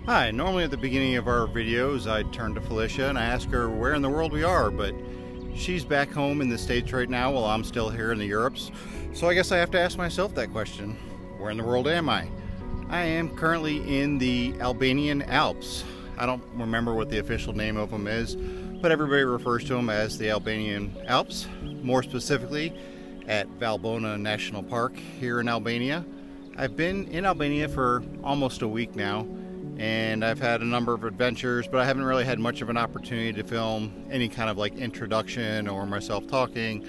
Hi, normally at the beginning of our videos I'd turn to Felicia and I ask her where in the world we are, but she's back home in the States right now while I'm still here in the Europes. So I guess I have to ask myself that question. Where in the world am I? I am currently in the Albanian Alps. I don't remember what the official name of them is, but everybody refers to them as the Albanian Alps. More specifically at Valbona National Park here in Albania. I've been in Albania for almost a week now, and I've had a number of adventures, but I haven't really had much of an opportunity to film any kind of like introduction or myself talking.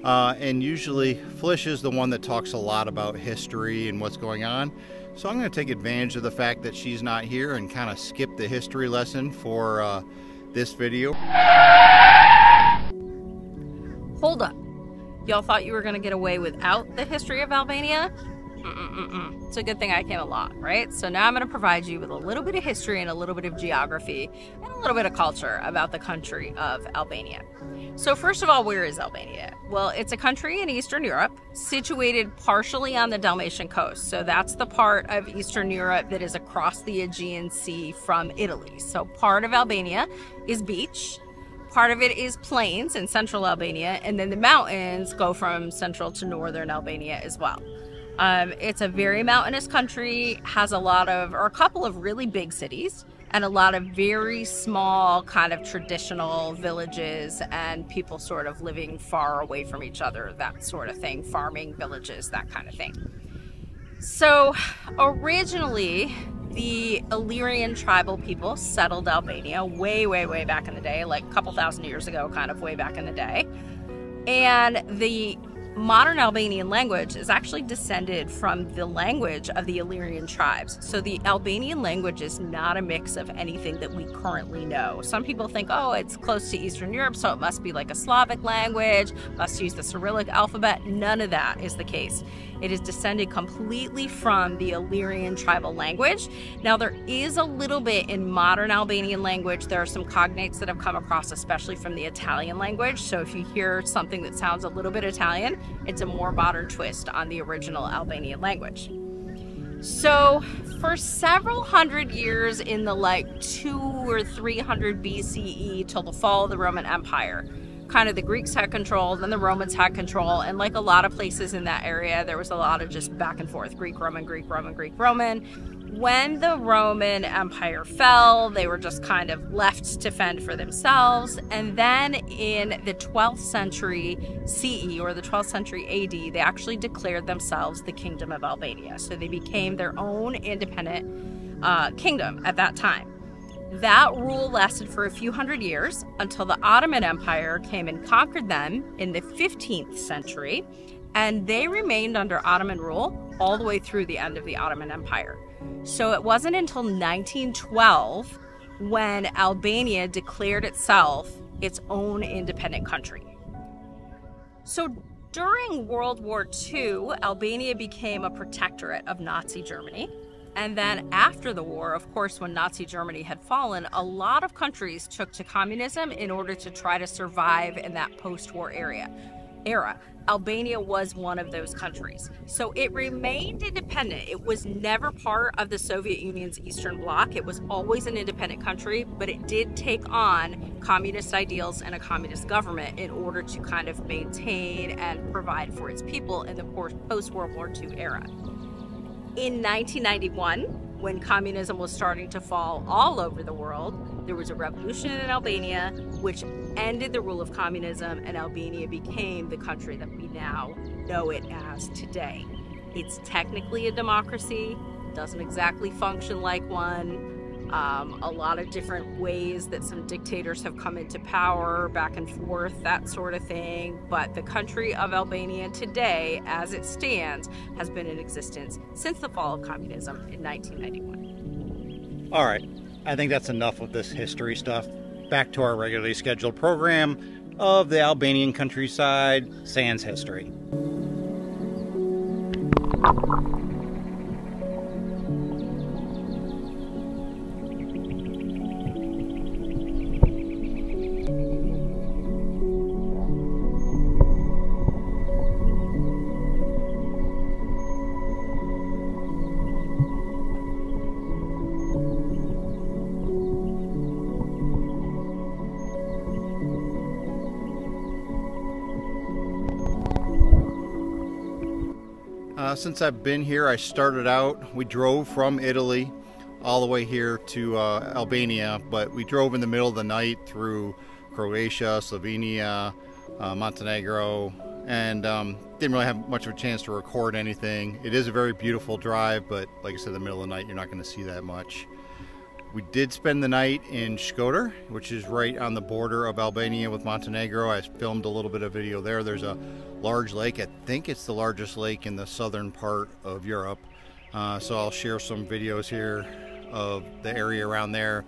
And usually Felicia is the one that talks a lot about history and what's going on. So I'm going to take advantage of the fact that she's not here and kind of skip the history lesson for this video. Hold up. Y'all thought you were going to get away without the history of Albania? It's a good thing I came along, right? So now I'm going to provide you with a little bit of history and a little bit of geography and a little bit of culture about the country of Albania. So first of all, where is Albania? Well, it's a country in Eastern Europe, situated partially on the Dalmatian coast. So that's the part of Eastern Europe that is across the Aegean Sea from Italy. So part of Albania is beach. Part of it is plains in central Albania, and then the mountains go from central to northern Albania as well. It's a very mountainous country, has a couple of really big cities and a lot of very small kind of traditional villages and people sort of living far away from each other, that sort of thing, farming villages, that kind of thing. So originally, the Illyrian tribal people settled Albania way, way, way back in the day, like a couple thousand years ago, kind of way back in the day. And the modern Albanian language is actually descended from the language of the Illyrian tribes. So the Albanian language is not a mix of anything that we currently know. Some people think, oh, it's close to Eastern Europe, so it must be like a Slavic language, must use the Cyrillic alphabet. None of that is the case. It is descended completely from the Illyrian tribal language. Now, there is a little bit in modern Albanian language. There are some cognates that have come across, especially from the Italian language. So if you hear something that sounds a little bit Italian, it's a more modern twist on the original Albanian language. So for several hundred years in the like 200 or 300 BCE till the fall of the Roman Empire, kind of the Greeks had control, then the Romans had control, and like a lot of places in that area, there was a lot of just back and forth, Greek, Roman, Greek, Roman, Greek, Roman. When the Roman Empire fell, they were just kind of left to fend for themselves. And then in the 12th century CE or the 12th century AD, they actually declared themselves the Kingdom of Albania. So they became their own independent kingdom at that time. That rule lasted for a few hundred years until the Ottoman Empire came and conquered them in the 15th century. And they remained under Ottoman rule all the way through the end of the Ottoman Empire. So it wasn't until 1912 when Albania declared itself its own independent country. So during World War II, Albania became a protectorate of Nazi Germany. And then after the war, of course, when Nazi Germany had fallen, a lot of countries took to communism in order to try to survive in that post-war era. Albania was one of those countries. So it remained independent. It was never part of the Soviet Union's Eastern Bloc. It was always an independent country, but it did take on communist ideals and a communist government in order to kind of maintain and provide for its people in the post-World War II era. In 1991, when communism was starting to fall all over the world, there was a revolution in Albania which ended the rule of communism, and Albania became the country that we now know it as today. It's technically a democracy, doesn't exactly function like one. A lot of different ways that some dictators have come into power, back and forth, that sort of thing. But the country of Albania today, as it stands, has been in existence since the fall of communism in 1991. All right, I think that's enough of this history stuff. Back to our regularly scheduled program of the Albanian countryside, sans history. Since I've been here, I started out, we drove from Italy all the way here to Albania, but we drove in the middle of the night through Croatia, Slovenia, Montenegro, and didn't really have much of a chance to record anything. It is a very beautiful drive, but like I said, in the middle of the night, you're not going to see that much. We did spend the night in Shkodër, which is right on the border of Albania with Montenegro. I filmed a little bit of video there. There's a large lake. I think it's the largest lake in the southern part of Europe. So I'll share some videos here of the area around there.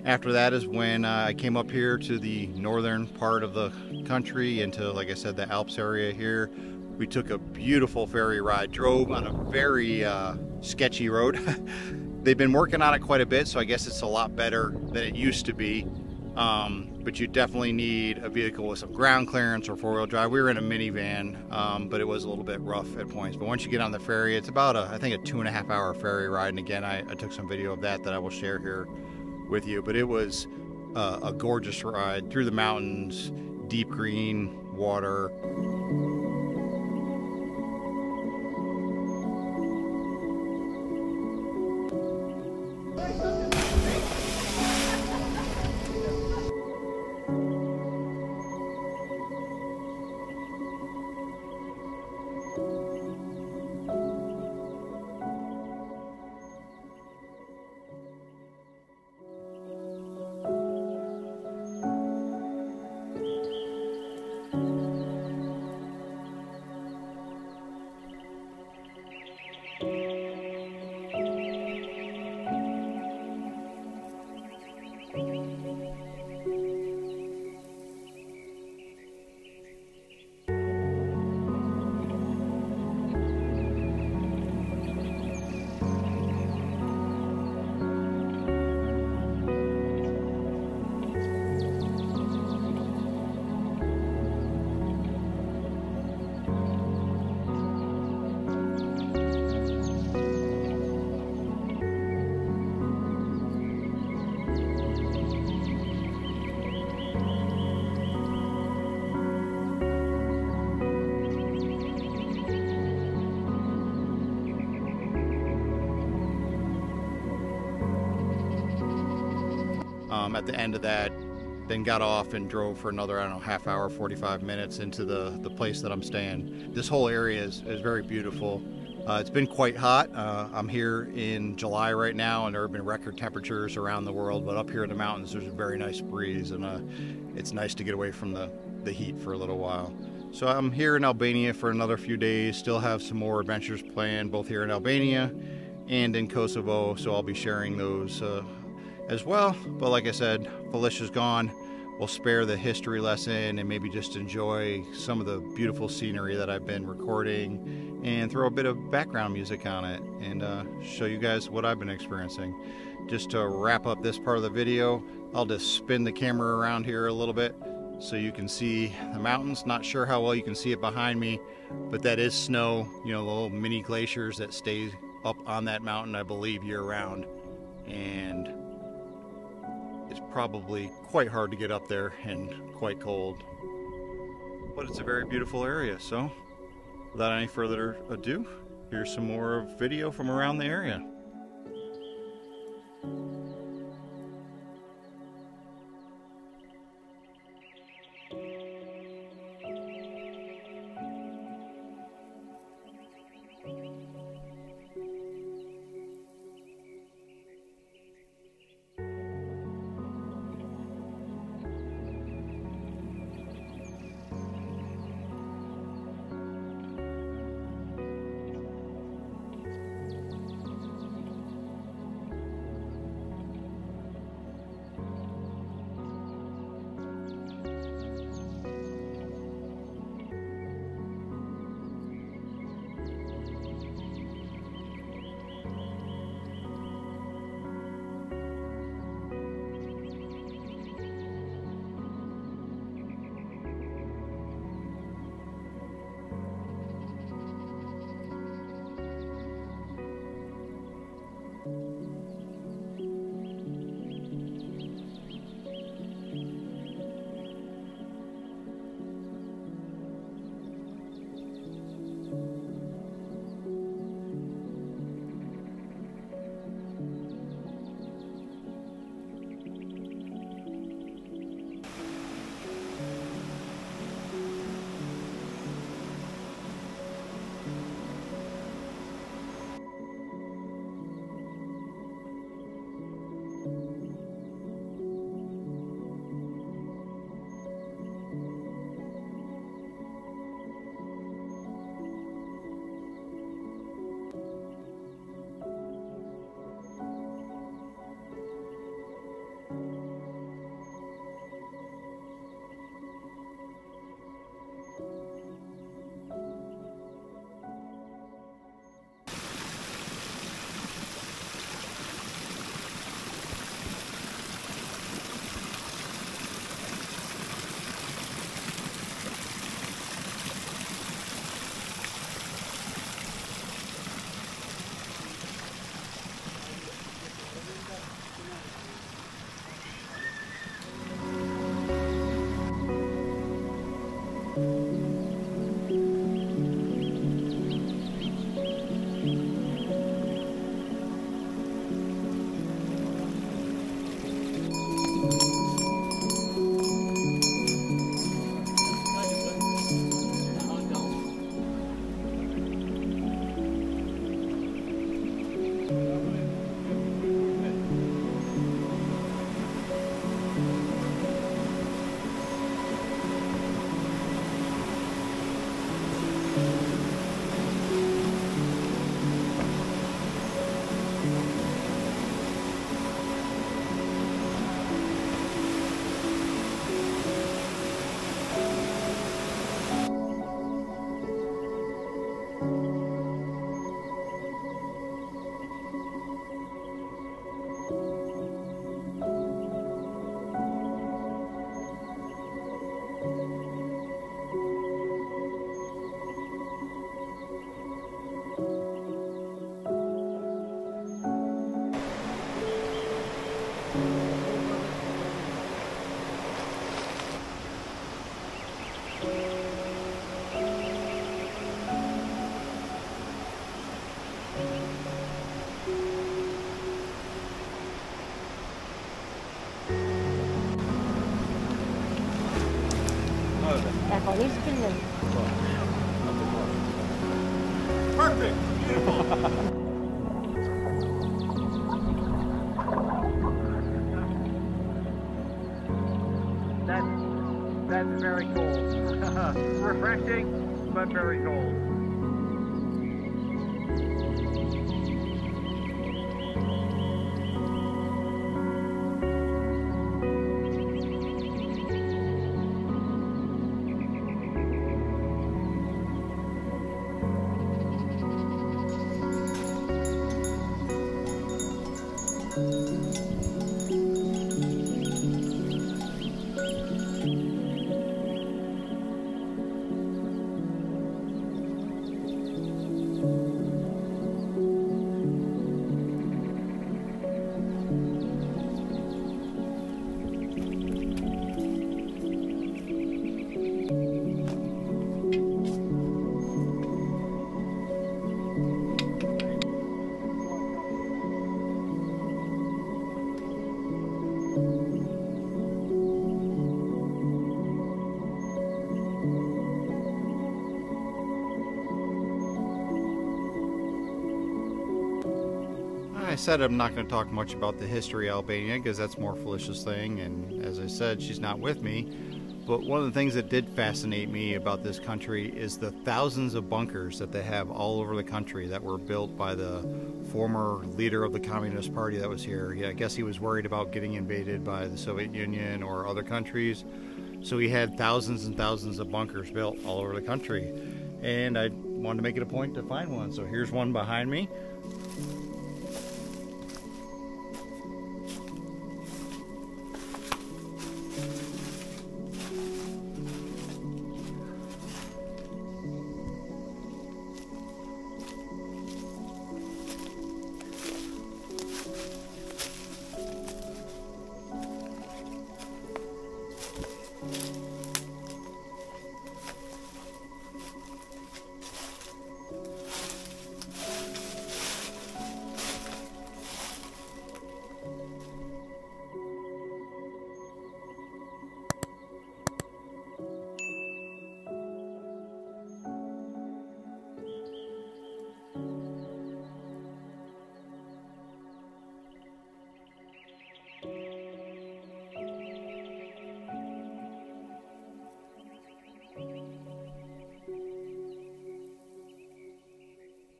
After that is when I came up here to the northern part of the country, into, like I said, the Alps area here. We took a beautiful ferry ride, drove on a very sketchy road. They've been working on it quite a bit, so I guess it's a lot better than it used to be. But you definitely need a vehicle with some ground clearance or four-wheel drive. We were in a minivan, but it was a little bit rough at points. But once you get on the ferry, it's about I think a 2.5 hour ferry ride. And again, I took some video of that I will share here with you. But it was a gorgeous ride through the mountains, deep green water. At the end of that, then got off and drove for another, I don't know, half hour, 45 minutes into the place that I'm staying. This whole area is very beautiful. It's been quite hot. I'm here in July right now, and there have been record temperatures around the world, but up here in the mountains there's a very nice breeze, and it's nice to get away from the heat for a little while. So I'm here in Albania for another few days, still have some more adventures planned both here in Albania and in Kosovo, so I'll be sharing those as well. But like I said, Felicia's gone. We'll spare the history lesson and maybe just enjoy some of the beautiful scenery that I've been recording and throw a bit of background music on it and show you guys what I've been experiencing. Just to wrap up this part of the video, I'll just spin the camera around here a little bit so you can see the mountains. Not sure how well you can see it behind me, but that is snow, you know, the little mini glaciers that stay up on that mountain, I believe, year round. And it's probably quite hard to get up there and quite cold, but it's a very beautiful area. So without any further ado, here's some more video from around the area. Perfect. Beautiful. That's very cold. Refreshing, but very cold. I said I'm not going to talk much about the history of Albania because that's more Felicia's thing, and as I said, she's not with me. But one of the things that did fascinate me about this country is the thousands of bunkers that they have all over the country that were built by the former leader of the Communist Party that was here. Yeah, I guess he was worried about getting invaded by the Soviet Union or other countries, so he had thousands and thousands of bunkers built all over the country. And I wanted to make it a point to find one, so here's one behind me.